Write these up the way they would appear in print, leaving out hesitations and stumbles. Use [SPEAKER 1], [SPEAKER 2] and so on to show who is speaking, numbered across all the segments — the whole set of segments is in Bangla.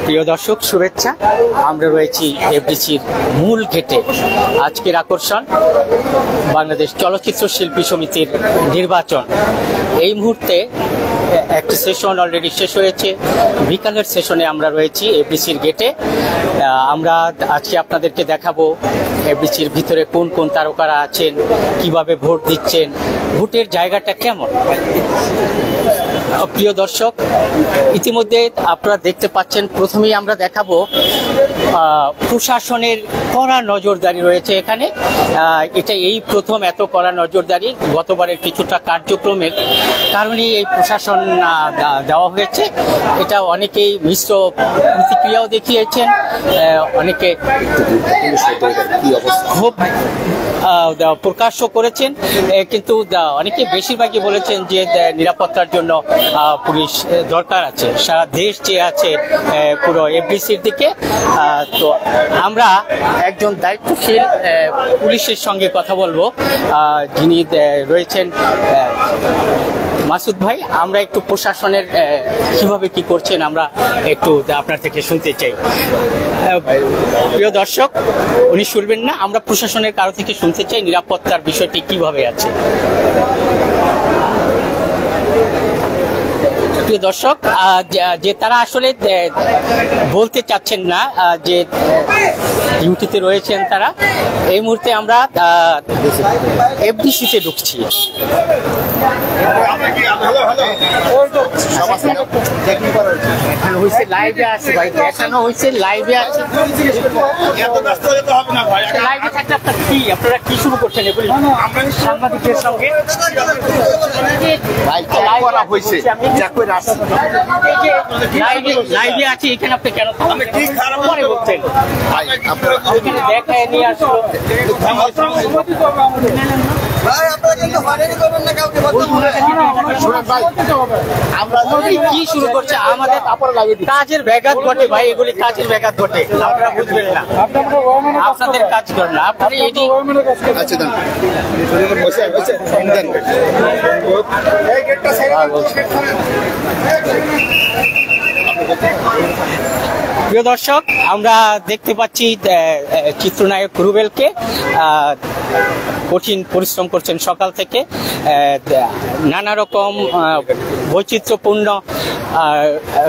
[SPEAKER 1] প্রিয় দর্শক, শুভেচ্ছা। আমরা রয়েছি এফডিসির মূল গেটে। আজকের আকর্ষণ বাংলাদেশ চলচ্চিত্র শিল্পী সমিতির নির্বাচন। এই মুহূর্তে একটি সেশন অলরেডি শেষ হয়েছে। বিকালের সেশনে আমরা রয়েছি এফডিসির গেটে। আমরা আজকে আপনাদেরকে দেখাবো এফডিসির ভিতরে কোন কোন তারকারা আছেন, কিভাবে ভোট দিচ্ছেন, ভোটের জায়গাটা কেমন। প্রিয় দর্শক, ইতিমধ্যে আপনারা দেখতে পাচ্ছেন, প্রথমেই আমরা দেখাবো প্রশাসনের কড়া নজরদারি রয়েছে এখানে। এটা এই প্রথম এত কড়া নজরদারি। গতবারের কিছুটা কার্যক্রমের কারণেই এই প্রশাসন দেওয়া হয়েছে। এটা অনেকেই মিশ্র প্রতিক্রিয়াও দেখিয়েছেন, অনেকে ক্ষোভ প্রকাশও করেছেন, কিন্তু অনেকে বেশিরভাগই বলেছেন যে নিরাপত্তার জন্য পুলিশ দরকার আছে। সারা দেশ চেয়ে আছে পুরো এফডিসির দিকে। তো আমরা একজন দায়িত্বশীল পুলিশের সঙ্গে কথা বলবো, যিনি রয়েছেন মাসুদ ভাই। আমরা একটু প্রশাসনের কিভাবে কি করছেন আমরা একটু আপনার থেকে শুনতে চাই। প্রিয় দর্শক, উনি শুনবেন না, আমরা প্রশাসনের কারো থেকে শুনতে চাই নিরাপত্তার বিষয়টি কিভাবে আছে। প্রিয় দর্শক, যে তারা আসলে বলতে চাচ্ছেন না যে ডিউটিতে রয়েছেন তারা। এই মুহূর্তে আমরা এফডিসিতে ঢুকছি। লাইভে আছে ভাই, দেখানো হয়েছে লাইভে আছে। লাইভে থাকলে আপনারা কি শুরু করছেন এগুলি সাংবাদিকদের সঙ্গে? লাইভে আছে এখানে, আপনি কেন পরে বলছেন? দেখায় নিয়ে আসলো। কি শুরু করছে? আমাদের কাজের ব্যাঘাত ঘটে ভাই, এগুলি কাজের ব্যাঘাত ঘটে, আপনারা বুঝবেন না। আপনাদের কাজ করেন না, আপনি প্রিয় দর্শক, আমরা দেখতে পাচ্ছি চিত্রনায়ক রুবেলকে। কঠিন পরিশ্রম করছেন সকাল থেকে, নানা রকম বৈচিত্র্যপূর্ণ।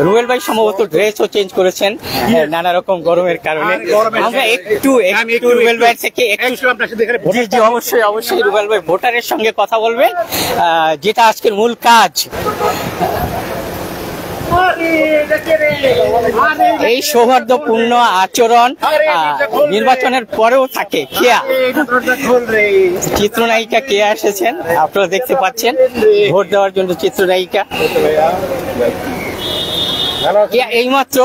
[SPEAKER 1] রুবেল ভাই সম্ভবত ড্রেসও চেঞ্জ করেছেন নানা রকম গরমের কারণে। আমরা একটু রুবেল ভাই থেকে অবশ্যই রুবেল ভাই ভোটারের সঙ্গে কথা বলবেন, যেটা আজকের মূল কাজ। এই সৌহার্দ্যপূর্ণ আচরণ নির্বাচনের পরেও থাকে। কেয়া চিত্রনায়িকা কেয়া এসেছেন, আপনারা দেখতে পাচ্ছেন, ভোট দেওয়ার জন্য চিত্রনায়িকা এইমাত্র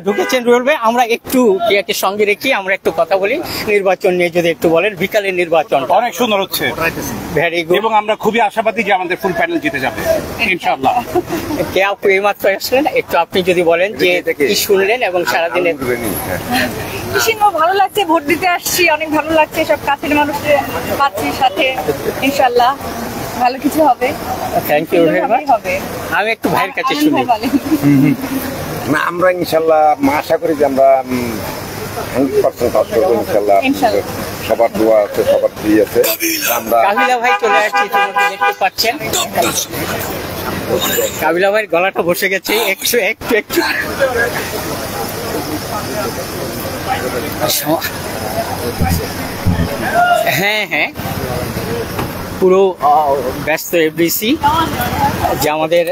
[SPEAKER 1] ঢুকেছেন রুবেল ভাই। আমরা একটু কেয়াকে সঙ্গে রেখে আমরা একটু কথা বলি নির্বাচন নিয়ে, যদি একটু বলেন। বিকালের নির্বাচন
[SPEAKER 2] অনেক সুন্দর হচ্ছে,
[SPEAKER 1] ভেরি গুড,
[SPEAKER 2] এবং আমরা খুবই আশাবাদী যে আমাদের ফুল প্যানেল জিতে যাবে ইনশাআল্লাহ।
[SPEAKER 1] কেয়া এইমাত্র আসলেন, একটু আপনি যদি বলেন যে কি শুনলেন এবং সারাদিনের।
[SPEAKER 3] ভালো লাগছে, ভোট দিতে আসছি, অনেক ভালো লাগছে, সব কাছের মানুষের পাচ্ছি সাথে, ইনশাআল্লাহ ভালো কিছু হবে।
[SPEAKER 1] Thank you very much. আমি একটু ভাইয়ের কাছে শুনি।
[SPEAKER 4] না, আমরা ইনশাআল্লাহ আশা করি যে আমরা 100% কাজ করবো ইনশাআল্লাহ। সবার দোয়া আছে, সবার দিয়ে আছে। আমরা
[SPEAKER 1] কাবিলা ভাই চলে আসছি, দেখতে পাচ্ছেন কাবিলা ভাইয়ের গলাটা বসে গেছে একটু। হ্যাঁ, পুরো ব্যস্ত এফডিসি, যে আমাদের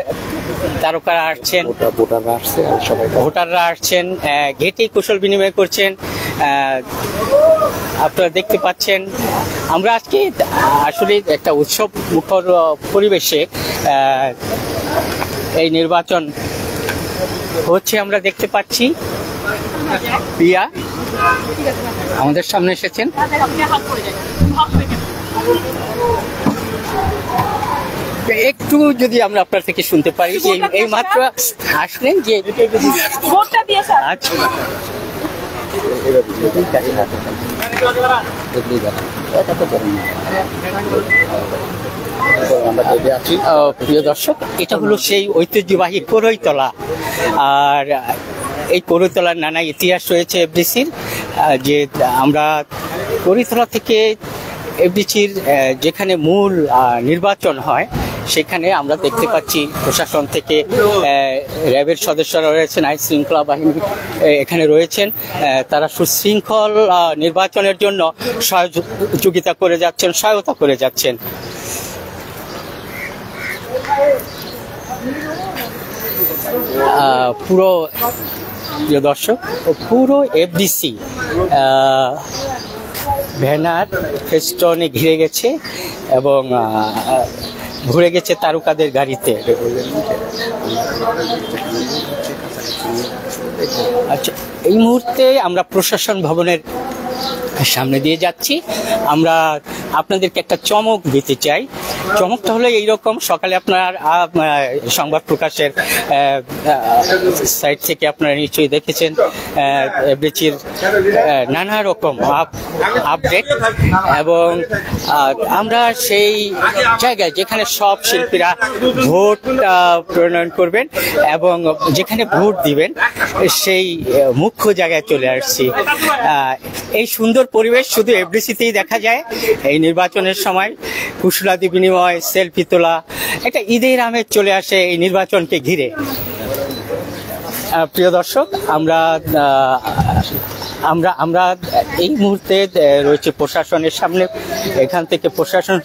[SPEAKER 1] তারকারা আসছেন, ভোটাররা আসছেন, গেটেই কুশল বিনিময় করছেন, আপনারা দেখতে পাচ্ছেন। আমরা আজকে আসলে একটা উৎসব মুখর পরিবেশে এই নির্বাচন হচ্ছে, আমরা দেখতে পাচ্ছি। প্রিয়া আমাদের সামনে এসেছেন। একটু যদি আমরা আপনার থেকে শুনতে পারি, যে এই মাত্র আসলেন, যে প্রিয় দর্শক, এটা হলো সেই ঐতিহ্যবাহী কোরইতলা। আর এই কোরইতলার নানা ইতিহাস রয়েছে এফডিসির, যে আমরা কোরইতলা থেকে এফডিসির যেখানে মূল নির্বাচন হয় সেখানে আমরা দেখতে পাচ্ছি প্রশাসন থেকে র্যাবের সদস্যরা রয়েছেন, আইন শৃঙ্খলা বাহিনী এখানে রয়েছেন। তারা সুশৃঙ্খল নির্বাচনের জন্য সহযোগিতা করে যাচ্ছেন, সহায়তা করে যাচ্ছেন। পুরো প্রিয় দর্শক, পুরো এফডিসি ব্যানার ফেস্টনে ঘিরে গেছে এবং ঘুরে গেছে তারকাদের গাড়িতে। আচ্ছা, এই মুহূর্তে আমরা প্রশাসন ভবনের সামনে দিয়ে যাচ্ছি। আমরা আপনাদেরকে একটা চমক দিতে চাই। চমকটা হলো এইরকম, সকালে আপনার সংবাদ প্রকাশের সাইট থেকে আপনারা নিশ্চয়ই দেখেছেন এফডিসির নানা রকম আপডেট, এবং আমরা সেই জায়গায় যেখানে সব শিল্পীরা ভোট প্রণয়ন করবেন এবং যেখানে ভোট দিবেন সেই মুখ্য জায়গায় চলে আসছি। এই সুন্দর পরিবেশ শুধু এফডিসিতেই দেখা যায় এই নির্বাচনের সময়। কুশলাদি বিনিময়, সেলফি তোলা, একটা ঈদের আমেজ চলে আসে এই নির্বাচনকে ঘিরে। প্রিয় দর্শক, আমরা আমরা আমরা এই মুহূর্তে রয়েছে প্রশাসনের সামনে। এখান থেকে প্রশাসন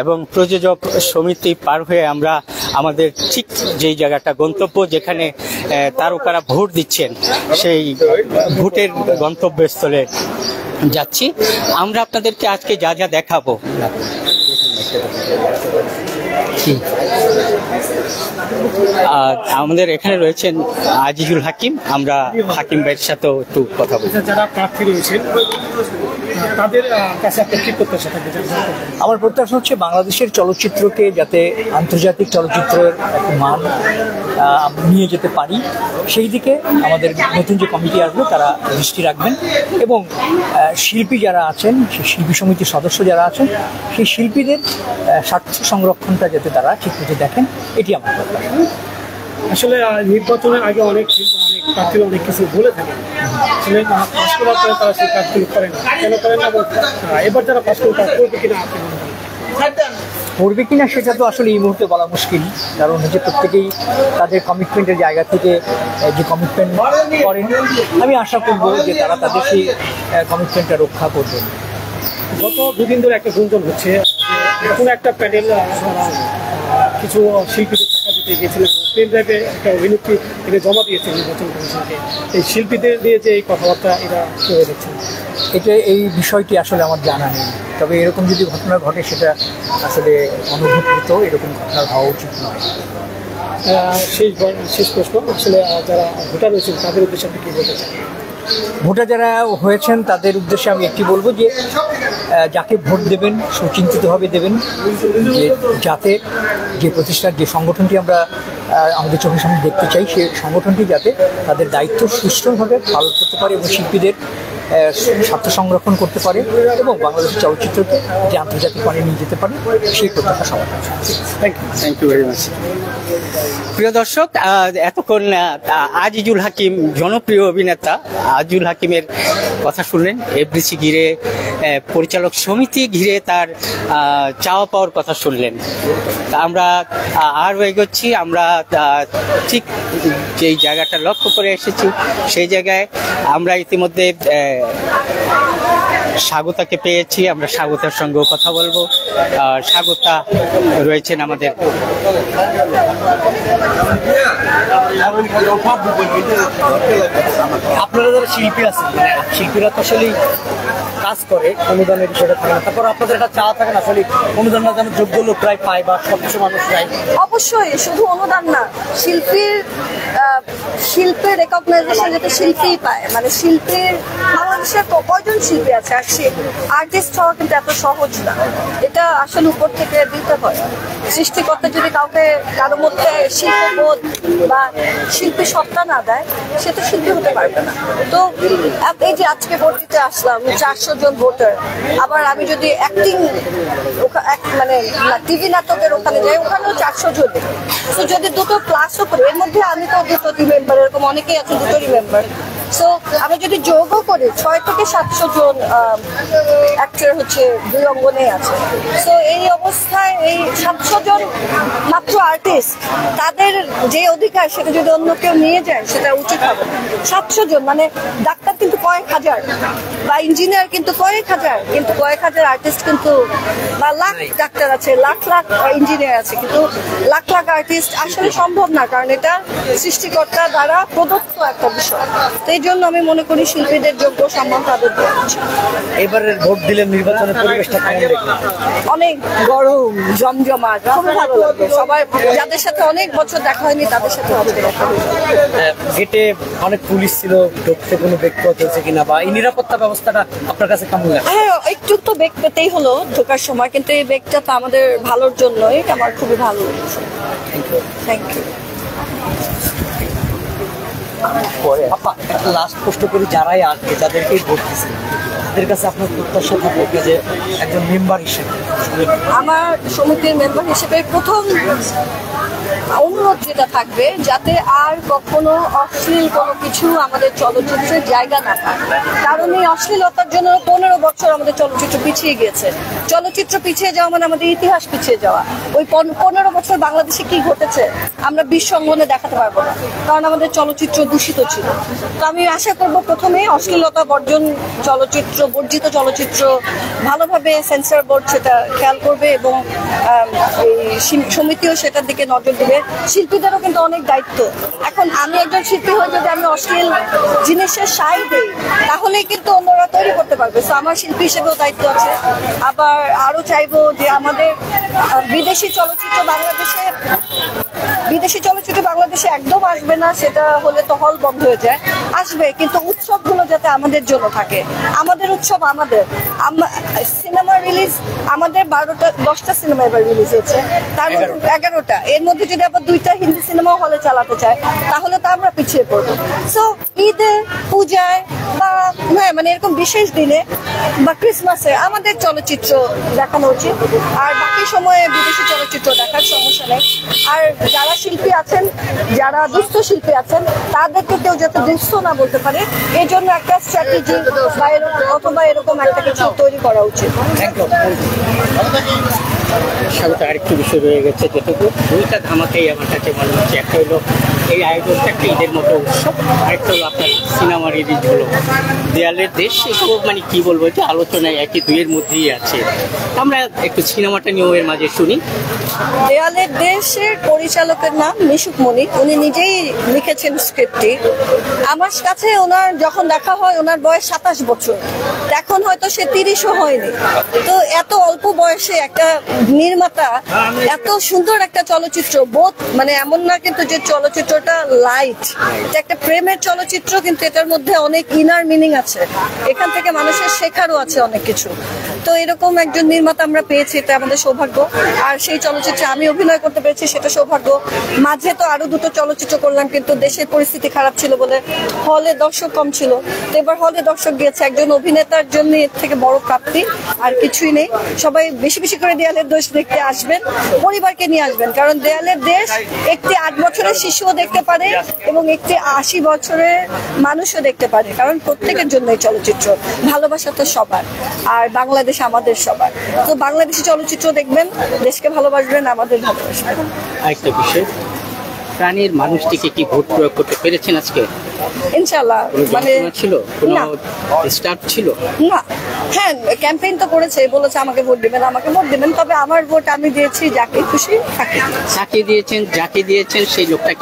[SPEAKER 1] এবং প্রযোজক সমিতি পার হয়ে আমরা আমাদের ঠিক যেই জায়গাটা গন্তব্য, যেখানে তারকারা ভোট দিচ্ছেন, সেই ভোটের গন্তব্যস্থলে যাচ্ছি। আমরা আপনাদেরকে আজকে যা যা দেখাবো, আমাদের এখানে রয়েছেন আজিজুল হাকিম। আমরা হাকিম ভাইয়ের সাথেও একটু কথা বলছি।
[SPEAKER 5] যারা প্রার্থী রয়েছেন তাদের কাছে আপনার কি প্রত্যাশা থাকবে?
[SPEAKER 6] আমার প্রত্যাশা হচ্ছে বাংলাদেশের চলচ্চিত্রকে যাতে আন্তর্জাতিক চলচ্চিত্রের মান নিয়ে যেতে পারি, সেই দিকে আমাদের নতুন যে কমিটি আসবে তারা দৃষ্টি রাখবেন, এবং শিল্পী যারা আছেন, সেই শিল্পী সমিতির সদস্য যারা আছেন, সেই শিল্পীদের স্বার্থ সংরক্ষণটা যাতে তারা ঠিক মতো দেখেন, এটি আমার প্রত্যাশা।
[SPEAKER 5] আসলে নির্বাচনের আগে অনেক প্রার্থীরা অনেক কিছু বলে থাকেন, আসলে পাশ করার পরে তারা সেই কাজগুলো করেন না। কেন করেন না? এবার যারা পাশ করে তারা করবে কিনা আপনি মনে করেন?
[SPEAKER 6] করবে কিনা সেটা তো আসলে এই মুহূর্তে বলা মুশকিল, কারণ হচ্ছে প্রত্যেকেই তাদের কমিটমেন্টের জায়গা থেকে যে কমিটমেন্ট করেন, আমি আশা করব যে তারা তাদের সেই কমিটমেন্টটা রক্ষা করবেন।
[SPEAKER 5] গত দুদিন ধরে একটা গুঞ্জন হচ্ছে যে কোনো একটা প্যানেল কিছু শিল্পীদের টাকা দিতে গিয়েছিলেন, পেন ড্রাইভে একটা অভিনেত্রী এনে জমা দিয়েছে নির্বাচন কমিশনকে। এই শিল্পীদের দিয়ে যে এই কথাবার্তা, এরা কেউ দেখছেন?
[SPEAKER 6] এই বিষয়টি আসলে আমার জানা নেই, তবে এরকম যদি ঘটনা ঘটে সেটা আসলে অনুভূত, এরকম ঘটনা হওয়া উচিত নয়।
[SPEAKER 5] শেষ প্রশ্ন, আসলে যারা ভোটার রয়েছেন তাদের উদ্দেশ্যে আপনি কী বলতে চান?
[SPEAKER 6] ভোটার যারা হয়েছেন তাদের উদ্দেশ্যে আমি একটি বলবো যে যাকে ভোট দেবেন সুচিন্তিতভাবে দেবেন, যে যাতে যে প্রতিষ্ঠান, যে সংগঠনটি আমরা আমাদের চোখের সামনে দেখতে চাই, সেই সংগঠনটি যাতে তাদের দায়িত্ব সুষ্ঠুভাবে পালন করতে পারে এবং শিল্পীদের স্বার্থ সংরক্ষণ করতে পারে এবং বাংলাদেশের চলচ্চিত্রকে যে আন্তর্জাতিক মানে নিয়ে যেতে পারে, সেই প্রত্যাশা সমাধান।
[SPEAKER 1] Thank you very much. প্রিয় দর্শক, এতক্ষণ আজিজুল হাকিম, জনপ্রিয় অভিনেতা আজিজুল হাকিমের কথা শুনলেন। এফডিসি ঘিরে, পরিচালক সমিতি ঘিরে তার চাওয়া পাওয়ার কথা শুনলেন। আমরা আরও এগোচ্ছি। আমরা ঠিক যেই জায়গাটা লক্ষ্য করে এসেছি সেই জায়গায় আমরা ইতিমধ্যে স্বাগতাকে পেয়েছি। আমরা স্বাগতার সঙ্গেও কথা বলবো। স্বাগতা রয়েছেন আমাদের।
[SPEAKER 6] আপনারা যারা শিল্পী আছেন, শিল্পীরা তো আসলে কাজ করে, অনুদানের বিষয়টা থাকে না, তারপর আপনাদের একটা চাওয়া থাকে না আসলে অনুদানটা যেন যোগ্য লোকরাই পায় বা সবকিছু মানুষরাই?
[SPEAKER 3] অবশ্যই, শুধু অনুদান না, শিল্পীর
[SPEAKER 7] শিল্পের রেকগনাইজেশন যাতে শিল্পীই পায়, মানে শিল্পীর বাংলাদেশের কয়জন শিল্পী আছে, আর আর্টিস্ট হওয়া কিন্তু এত সহজ না, এটা আসলে উপর থেকে দিতে হয়। সৃষ্টিকর্তা যদি কাউকে কারো মধ্যে শিল্পবোধ বা শিল্পী সত্তা না দেয়, সে তো শিল্পী হতে পারবে না। তো এই যে আজকে ভোট দিতে আসলাম 400 জন ভোটার, আবার আমি যদি অ্যাক্টিং মানে টিভি নাটকের ওখানে যাই, ওখানেও 400 জন। তো যদি দুটো প্লাসও করে, এর মধ্যে আমি তো দুটো মেম্বার, এরকম অনেকেই আছে দুটোরই মেম্বার। সো আমি যদি যোগও করি 600 থেকে 700 জন অ্যাক্টর হচ্ছে 2 অঙ্গনে আছে। সো এই অবস্থায় এই 700 জন মাত্র আর্টিস্ট, তাদের যে অধিকার সেটা যদি অন্য কেউ নিয়ে যায় সেটা উচিত হবে। 700 জন মানে ডাক্তার কিন্তু কয়েক হাজার, বা ইঞ্জিনিয়ার কিন্তু কয়েক হাজার, কিন্তু কয়েক হাজার আর্টিস্ট কিন্তু, বা লাখ ডাক্তার আছে, লাখ লাখ ইঞ্জিনিয়ার আছে, কিন্তু লাখ লাখ আর্টিস্ট আসলে সম্ভব না, কারণ এটা সৃষ্টিকর্তা দ্বারা প্রদত্ত একটা বিষয়। তো এই জন্য আমি মনে করি শিল্পীদের যোগ্য সম্মান তাদের দেওয়া উচিত।
[SPEAKER 6] এবারের ভোট দিলেন, নির্বাচনের পরিবেশটা কেমন দেখলেন?
[SPEAKER 7] অনেক গরম, জমজমাট, খুব ভালো লাগবে। সবাই যাদের সাথে অনেক বছর দেখা হয়নি তাদের সাথে আজকে দেখা হয়েছে।
[SPEAKER 6] গেটে অনেক পুলিশ ছিল, ঢুকতে কোনো ব্যক্তিগত হয়েছে কিনা, বা এই নিরাপত্তা ব্যবস্থাটা আপনার কাছে কেমন লাগে?
[SPEAKER 7] হ্যাঁ, একটু তো বেগ পেতেই হলো ঢোকার সময়, কিন্তু এই বেগটা তো আমাদের ভালোর জন্যই, আমার খুবই ভালো লেগেছে। Thank you.
[SPEAKER 6] আপা, একটা লাস্ট প্রশ্ন করি, যারাই আসবে, যাদেরকেই ভোট দিচ্ছে, তাদের কাছে আপনার প্রত্যাশা থাকবে যে একজন মেম্বার হিসেবে,
[SPEAKER 7] আমার সমিতির মেম্বার হিসেবে প্রথম অনুরোধ যেটা থাকবে, যাতে আর কখনো অশ্লীল কোনো কিছু আমাদের চলচ্চিত্রের জায়গা না থাকে। কারণ এই অশ্লীলতার জন্য 15 বছর আমাদের চলচ্চিত্র পিছিয়ে গিয়েছে। চলচ্চিত্র পিছিয়ে যাওয়া মানে আমাদের ইতিহাস পিছিয়ে যাওয়া। ওই 15 বছর বাংলাদেশে কি ঘটেছে আমরা বিশ্ব অঙ্গনে দেখাতে পারবো না, কারণ আমাদের চলচ্চিত্র দূষিত ছিল। তো আমি আশা করব প্রথমে অশ্লীলতা বর্জন, চলচ্চিত্র বর্জিত চলচ্চিত্র ভালোভাবে সেন্সর বোর্ড সেটা খেয়াল করবে, এবং এই সমিতিও সেটার দিকে নজর দেবে। শিল্পীদেরও কিন্তু অনেক দায়িত্ব। এখন আমি একজন শিল্পী হয়ে যদি আমি অশ্লীল জিনিসের সাই দিই, তাহলে কিন্তু অন্যরা তৈরি করতে পারবে। তো আমার শিল্পী হিসেবেও দায়িত্ব আছে। আবার আরো চাইবো যে আমাদের বিদেশি চলচ্চিত্র বাংলাদেশে একদম আসবে না, সেটা হলে তো হল বন্ধ হয়ে যায়। আসবে, কিন্তু উৎসবগুলো যাতে আমাদের জন্য থাকে। আমাদের উৎসব আমাদের। সিনেমা রিলিজ আমাদের 10টা সিনেমা এবার রিলিজ হয়েছে, তার মধ্যে 11টা। এর মধ্যে যদি আবার 2টা হিন্দি সিনেমাও হলে চালাতে চায়, তাহলে তো আমরা পিছিয়ে পড়বো। সো ঈদে, পূজায় বা মানে এরকম বিশেষ দিনে বা ক্রিসমাসে আমাদের চলচ্চিত্র দেখানো উচিত, আর বাকি সময়ে বিদেশি চলচ্চিত্র দেখার সমস্যা নেই। আর যারা শিল্পী আছেন, যারা দুস্থ শিল্পী আছেন, তাদেরকে কেউ যাতে দুস্থ না বলতে পারে, এই জন্য একটা স্ট্র্যাটেজি বা অথবা এরকম একটা কিছু তৈরি করা উচিত।
[SPEAKER 1] স্বাগত। আরেকটু বিষয় রয়ে গেছে, যেটুকু 2টা ধামাকাই আমার কাছে মনে হচ্ছে। একটা হলো এই আয়োজনটা একটা ঈদের মতো উৎসব, আরেকটা হলো আপনার সিনেমা রিলিজ হলো দেয়ালের দেশ। এগুলো মানে কি বলবো, যে আলোচনায় একই দুইয়ের মধ্যেই আছে। আমরা একটু সিনেমাটা নিয়েও এর মাঝে শুনি।
[SPEAKER 7] দেয়ালের দেশের পরিচালকের নাম মিশুক মনিক, উনি নিজেই লিখেছেন স্ক্রিপ্টটি। আমার কাছে ওনার যখন দেখা হয়, ওনার বয়স 27 বছর, এখন হয়তো সে 30ও হয়নি। তো এত অল্প বয়সে একটা নির্মাতা এত সুন্দর একটা চলচ্চিত্র, বোধ মানে এমন না কিন্তু যে চলচ্চিত্রটা লাইট, একটা প্রেমের চলচ্চিত্র, কিন্তু এটার মধ্যে অনেক ইনার মিনিং আছে, এখান থেকে মানুষের শেখারও আছে অনেক কিছু। তো এরকম একজন নির্মাতা আমরা পেয়েছি, এটা আমাদের সৌভাগ্য। আর সেই চলচ্চিত্রে আমি অভিনয় করতে পেরেছি, সেটা সৌভাগ্য। মাঝে তো আরো 2টো চলচ্চিত্র করলাম, কিন্তু দেশের পরিস্থিতি খারাপ ছিল বলে হলে দর্শক কম ছিল। তো এবার হলে দর্শক গিয়েছে, একজন অভিনেতার জন্য এর থেকে বড় প্রাপ্তি আর কিছুই নেই। সবাই বেশি বেশি করে দেয়ালের দেশ দেখতে আসবেন, পরিবারকে নিয়ে আসবেন, কারণ দেয়ালের দেশ একটি 8 বছরের শিশুও দেখতে পারে এবং একটি 80 বছরের মানুষও দেখতে পারে, কারণ প্রত্যেকের জন্য এই চলচ্চিত্র। ভালোবাসা তো সবার, আর বাংলাদেশ আমাদের সবার। তো বাংলাদেশি চলচ্চিত্র দেখবেন, দেশকে ভালোবাসবেন, আমাদের ভালোবাসবেন।
[SPEAKER 1] আরেকটা বিষয়, প্রাণীর মানুষটিকে কি ভোট প্রয়োগ করতে পেরেছেন আজকে?
[SPEAKER 7] ইনশাআল্লাহ। মানে
[SPEAKER 1] ছিল কোনো স্টাফ ছিল
[SPEAKER 7] না? হ্যাঁ, ক্যাম্পেইন তো করেছে, বলেছে আমাকে ভোট দিবেন। তবে আমার ভোট আমি দিয়েছি যাকে খুশি তাকে।
[SPEAKER 1] যাকে দিয়েছেন সেই লোকটা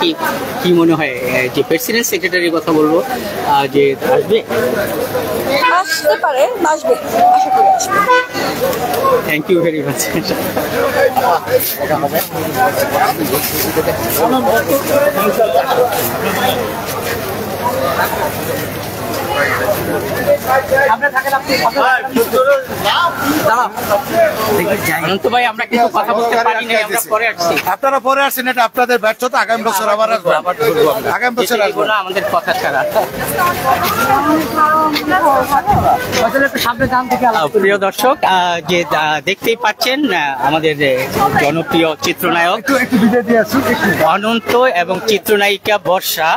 [SPEAKER 1] কি মনে হয় যে প্রেসিডেন্ট সেক্রেটারির কথা বলবো যে আসবে?
[SPEAKER 7] আসতে পারে, আসবে, আশা করি আসবে।
[SPEAKER 1] Thank you very much. Ananta ভাই, আমরা কিন্তু কথা বলতে পারি না, আমরা পরে আসছি।
[SPEAKER 8] আপনারা পরে আসছেন, এটা আপনাদের ব্যর্থতা। আগামী বছর আবার আসবো, আগামী বছর
[SPEAKER 1] যেটা
[SPEAKER 8] আসবো।
[SPEAKER 1] এগুলো আমাদের কথা ছাড়া। প্রিয় দর্শক, যে দেখতেই পাচ্ছেন আমাদের জনপ্রিয় চিত্রনায়ক অনন্ত এবং চিত্রনায়িকা বর্ষা,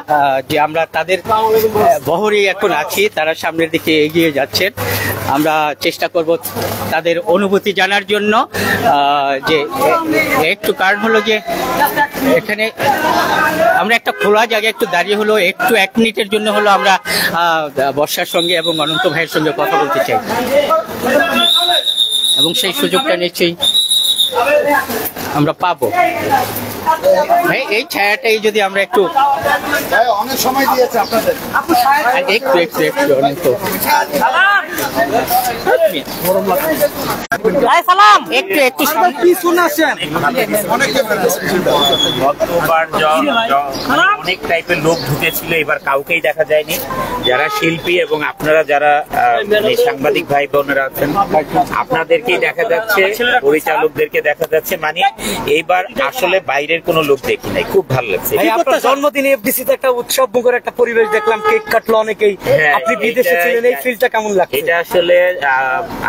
[SPEAKER 1] যে আমরা তাদের বহরে এখন আছি, তারা সামনের দিকে এগিয়ে যাচ্ছেন। আমরা চেষ্টা করব তাদের অনুভূতি জানার জন্য। যে একটু কারণ হলো যে এখানে আমরা একটা খোলা জায়গায় একটু দাঁড়িয়ে হলো, একটু 1 মিনিটের জন্য হলো আমরা বর্ষার সঙ্গে এবং অনন্ত ভাইয়ের সঙ্গে কথা বলতে চাই, এবং সেই সুযোগটা নিশ্চয়ই আমরা পাবো। ভাই, এই ছায়াটাই যদি আমরা একটু
[SPEAKER 8] অনেক সময় দিয়েছে আপনাদের।
[SPEAKER 1] একটু একটু একটু অনন্ত একটু একটু
[SPEAKER 6] কি শুনেছেন?
[SPEAKER 9] গতবার অনেক টাইপের লোক ঢুকেছিল, এবার কাউকেই দেখা যায়নি। যারা শিল্পী এবং আপনারা যারা সাংবাদিক ভাই বোনেরা আছেন, আপনাদেরকেই দেখা যাচ্ছে, পরিচালকদেরকে দেখা যাচ্ছে। মানে এইবার আসলে বাইরের কোনো লোক দেখি নাই, খুব ভালো লাগছে।
[SPEAKER 6] আপনার জন্মদিনে এফডিসিতে একটা উৎসব মুখর একটা পরিবেশ দেখলাম, কেক কাটলো অনেকেই। আপনি বিদেশে ছিলেন, এই ফিলটা কেমন লাগছে?
[SPEAKER 9] এটা আসলে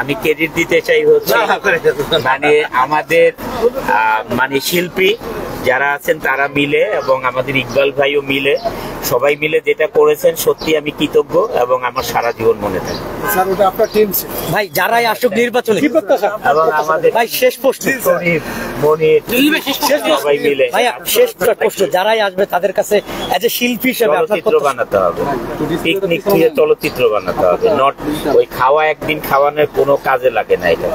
[SPEAKER 9] আমি ক্রেডিট দিতে চাই হচ্ছে মানে আমাদের মানে শিল্পী যারা আছেন তারা মিলে এবং আমাদের ইকবাল ভাইও মিলে, সবাই মিলে যেটা করেছেন, সত্যি আমি কৃতজ্ঞ এবং আমার সারা জীবন মনে থাকে।
[SPEAKER 8] স্যার, ওটা আপনার টিম।
[SPEAKER 6] ভাই, যারাই আসুক নির্বাচনে কি প্রত্যাশা?
[SPEAKER 9] এবং আমাদের
[SPEAKER 6] ভাই, শেষ প্রশ্ন,
[SPEAKER 9] সবাই মিলে
[SPEAKER 6] ভাই শেষ প্রশ্ন, যারাই আসবে তাদের কাছে এজ এ শিল্পী হিসেবে
[SPEAKER 9] চলচ্চিত্র বানাতে হবে, পিকনিক থেকে চলচ্চিত্র বানাতে হবে। নট ওই খাওয়া একদিন খাওয়ানোর কোনো কাজে লাগে না। এটা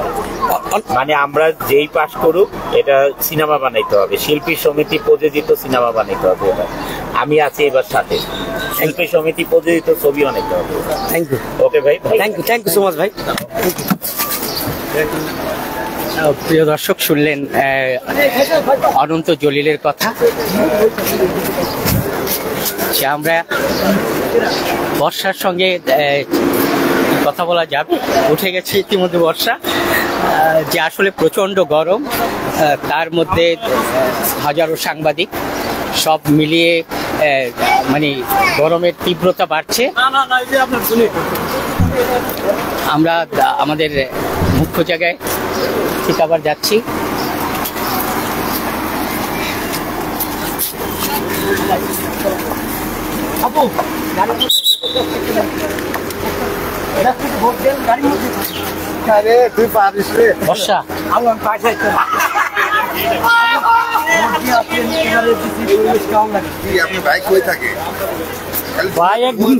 [SPEAKER 9] মানে আমরা যেই পাস করুক, এটা সিনেমা বানাইতে হবে, শিল্পী সমিতি প্রযোজিত সিনেমা বানাইতে হবে। এটা আমি আছি এবার সাথে, শিল্পী সমিতি প্রযোজিত ছবি বানাইতে হবে।
[SPEAKER 6] Thank you.
[SPEAKER 9] ওকে ভাই,
[SPEAKER 6] থ্যাংক ইউ সো মাচ ভাই।
[SPEAKER 1] প্রিয় দর্শক, শুনলেন অনন্ত জলিলের কথা। সে আমরা বর্ষার সঙ্গে কথা বলা যাবে, উঠে গেছে ইতিমধ্যে বর্ষা, যে আসলে প্রচণ্ড গরম, তার মধ্যে হাজারো সাংবাদিক, সব মিলিয়ে মানে গরমের তীব্রতা বাড়ছে। আমরা আমাদের মুখ্য জায়গায় ঠিক আবার যাচ্ছি।
[SPEAKER 8] তুই পারিস রে
[SPEAKER 1] বর্ষা,
[SPEAKER 8] আপনি বাইক হয়ে থাকে
[SPEAKER 1] ভাই একদম